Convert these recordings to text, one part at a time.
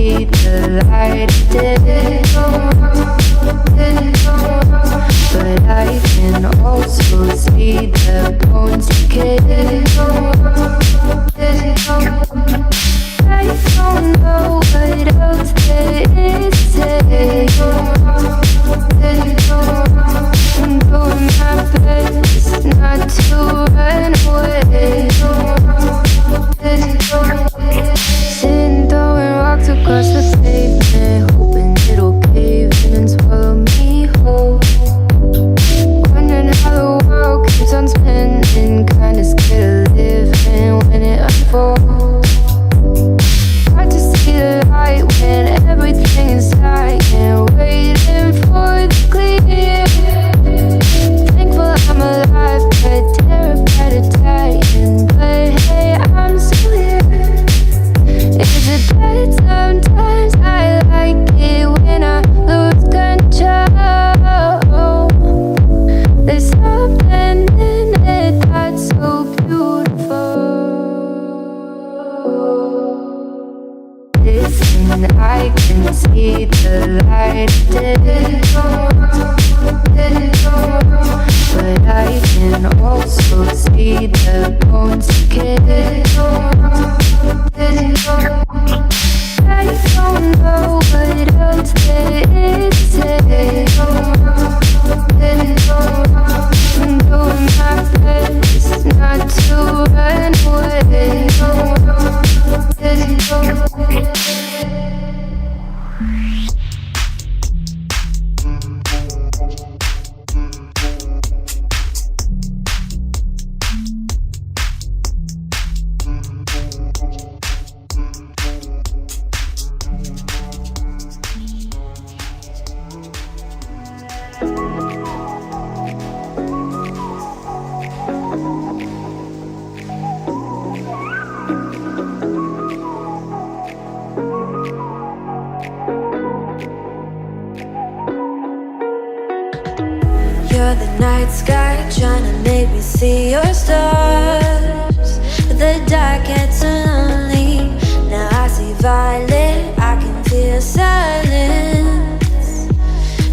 see the light today, but I can also see the bones decay. I don't know what else there is to say. I'm doing my best not to run away. Sitting throwing rocks across the pavement, hoping it'll cave in and swallow me whole. Wondering how the world keeps on spinning, kinda scared of living when it unfolds. Hard to see the light when everything is dying, waiting for the clear. Thankful I'm alive, but terrified of dying. But hey, I'm still here. Is it that sometimes I like it when I lose control? There's something in it that's so beautiful. Listen, I can see the light today, but I can also see the bones decay. I don't know what else there is to say. I'm doing my best not to run away. You're the night sky trying to make me see your stars, but the dark gets so lonely. Now I see violet, I can feel silence.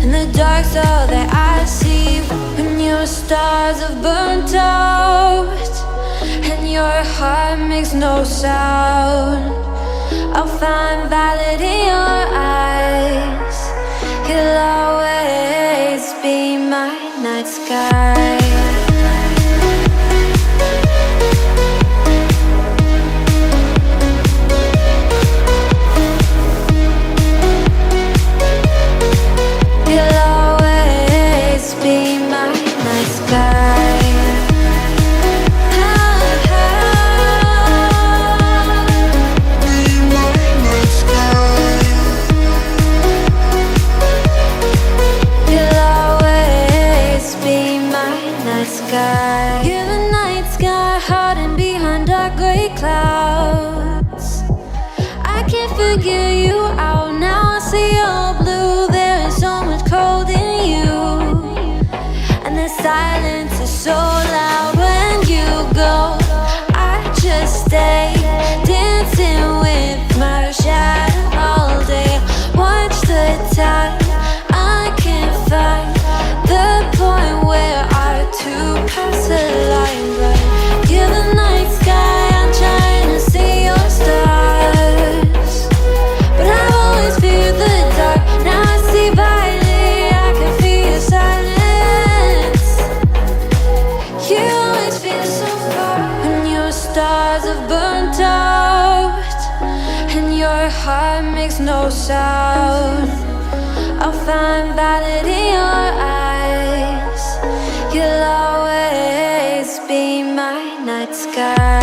And the dark's all that I see when your stars have burnt out and your heart makes no sound. I'll find violet in your eyes. You'll always be my night sky. You'll always be my night sky. You're the night sky hiding behind dark gray clouds. I can't figure you out now. I see all blue. There is so much cold in you, and the silence is so loud when you go. I just stay dancing with my shadow all day. Watch the time. I can't find the point where to pass the line, but you're the night sky. I'm trying to see your stars, but I've always feared the dark. Now I see violet, I can feel your silence. You always feel so far when your stars have burnt out and your heart makes no sound. I'll find violet in your eyes. You'll always be my night sky.